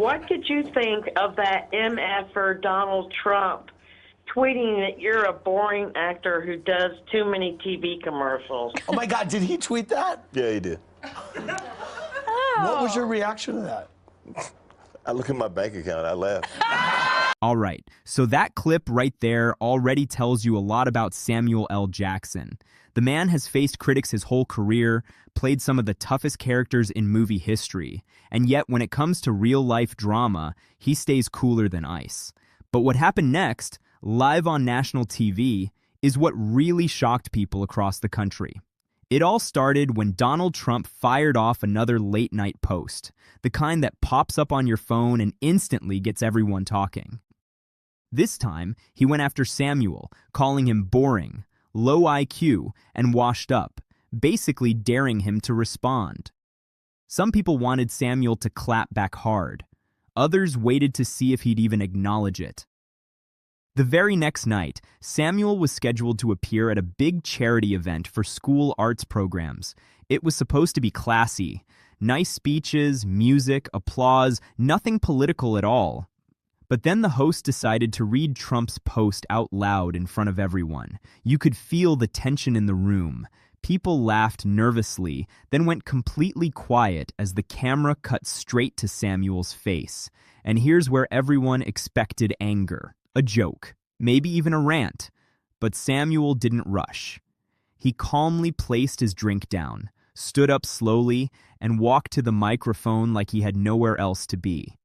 what did you think of that MFer Donald Trump tweeting that you're a boring actor who does too many TV commercials? Oh my God, did he tweet that? Yeah, he did. What was your reaction to that? I look at my bank account, I laugh. All right, so that clip right there already tells you a lot about Samuel L. Jackson. The man has faced critics his whole career, played some of the toughest characters in movie history, and yet when it comes to real-life drama, he stays cooler than ice. But what happened next, live on national TV, is what really shocked people across the country. It all started when Donald Trump fired off another late-night post, the kind that pops up on your phone and instantly gets everyone talking. This time, he went after Samuel, calling him boring, low IQ, and washed up, basically daring him to respond. Some people wanted Samuel to clap back hard. Others waited to see if he'd even acknowledge it. The very next night, Samuel was scheduled to appear at a big charity event for school arts programs. It was supposed to be classy. Nice speeches, music, applause, nothing political at all. But then the host decided to read Trump's post out loud in front of everyone. You could feel the tension in the room. People laughed nervously, then went completely quiet as the camera cut straight to Samuel's face. And here's where everyone expected anger. A joke, maybe even a rant. But Samuel didn't rush. He calmly placed his drink down, stood up slowly, and walked to the microphone like he had nowhere else to be.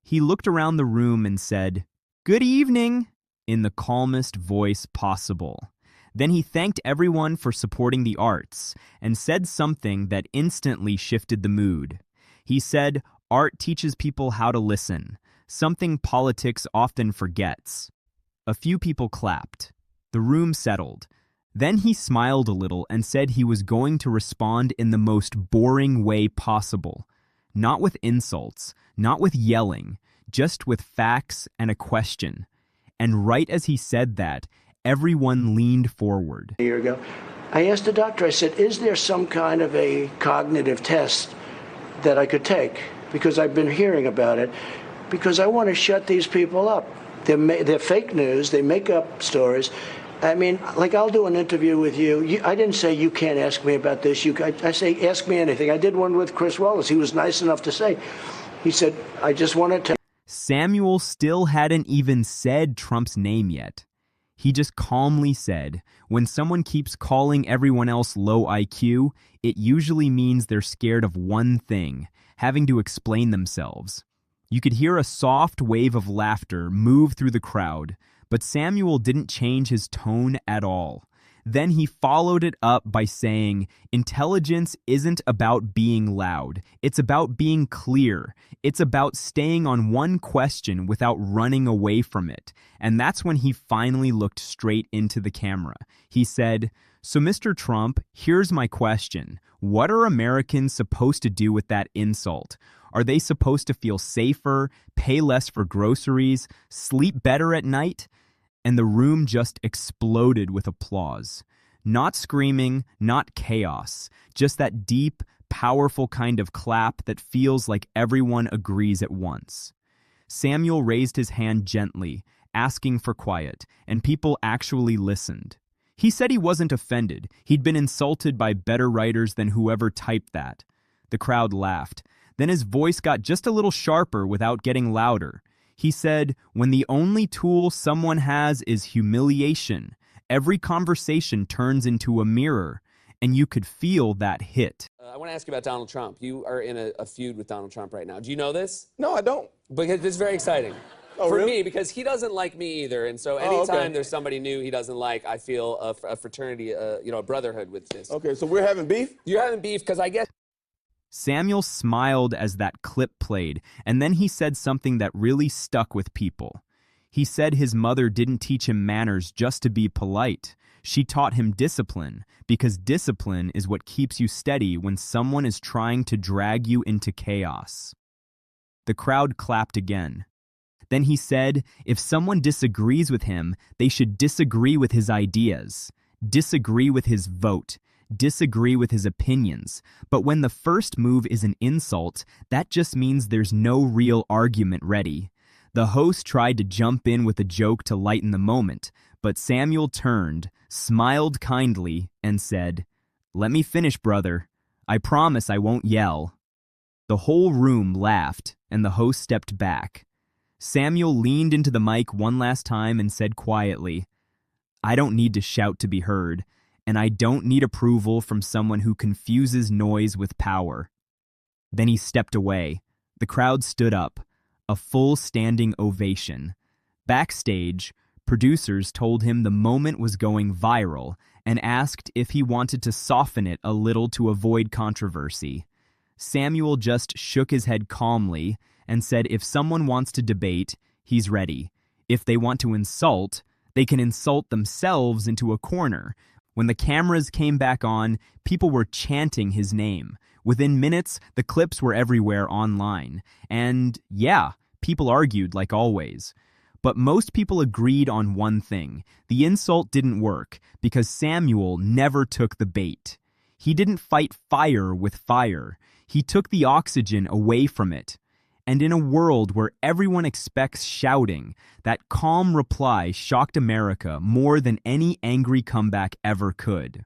He looked around the room and said, "Good evening," in the calmest voice possible. Then he thanked everyone for supporting the arts and said something that instantly shifted the mood. He said, "Art teaches people how to listen, something politics often forgets." A few people clapped. The room settled. Then he smiled a little and said he was going to respond in the most boring way possible. Not with insults, not with yelling, just with facts and a question. And right as he said that, everyone leaned forward. A year ago, I asked the doctor, I said, is there some kind of a cognitive test that I could take? Because I've been hearing about it. Because I want to shut these people up. They're fake news. They make up stories. I mean, like I'll do an interview with you. I didn't say you can't ask me about this. I say ask me anything. I did one with Chris Wallace. He was nice enough to say. He said, I just want to. Samuel still hadn't even said Trump's name yet. He just calmly said, when someone keeps calling everyone else low IQ, it usually means they're scared of one thing, having to explain themselves. You could hear a soft wave of laughter move through the crowd, but Samuel didn't change his tone at all. Then he followed it up by saying, intelligence isn't about being loud. It's about being clear. It's about staying on one question without running away from it. And that's when he finally looked straight into the camera. He said, "So Mr. Trump, here's my question. What are Americans supposed to do with that insult? Are they supposed to feel safer, pay less for groceries, sleep better at night?" And the room just exploded with applause. Not screaming, not chaos, just that deep, powerful kind of clap that feels like everyone agrees at once. Samuel raised his hand gently, asking for quiet, and people actually listened. He said he wasn't offended. He'd been insulted by better writers than whoever typed that. The crowd laughed. Then his voice got just a little sharper without getting louder. He said, when the only tool someone has is humiliation, every conversation turns into a mirror, and you could feel that hit. I want to ask you about Donald Trump. You are in a feud with Donald Trump right now. Do you know this? No, I don't. Because it's very exciting. Oh, for really? me, because he doesn't like me either, and so anytime there's somebody new he doesn't like, I feel a fraternity, a brotherhood with this. Okay, so we're having beef? You're having beef because I guess... Samuel smiled as that clip played, and then he said something that really stuck with people. He said his mother didn't teach him manners just to be polite. She taught him discipline, because discipline is what keeps you steady when someone is trying to drag you into chaos. The crowd clapped again. Then he said, if someone disagrees with him, they should disagree with his ideas, disagree with his vote, disagree with his opinions, but when the first move is an insult, that just means there's no real argument ready. The host tried to jump in with a joke to lighten the moment, but Samuel turned, smiled kindly, and said, "Let me finish, brother. I promise I won't yell." The whole room laughed, and the host stepped back. Samuel leaned into the mic one last time and said quietly, "I don't need to shout to be heard, and I don't need approval from someone who confuses noise with power." Then he stepped away. The crowd stood up, a full standing ovation. Backstage, producers told him the moment was going viral and asked if he wanted to soften it a little to avoid controversy. Samuel just shook his head calmly and said if someone wants to debate, he's ready. If they want to insult, they can insult themselves into a corner. When the cameras came back on, people were chanting his name. Within minutes, the clips were everywhere online. And yeah, people argued like always. But most people agreed on one thing. The insult didn't work because Samuel never took the bait. He didn't fight fire with fire. He took the oxygen away from it. And in a world where everyone expects shouting, that calm reply shocked America more than any angry comeback ever could.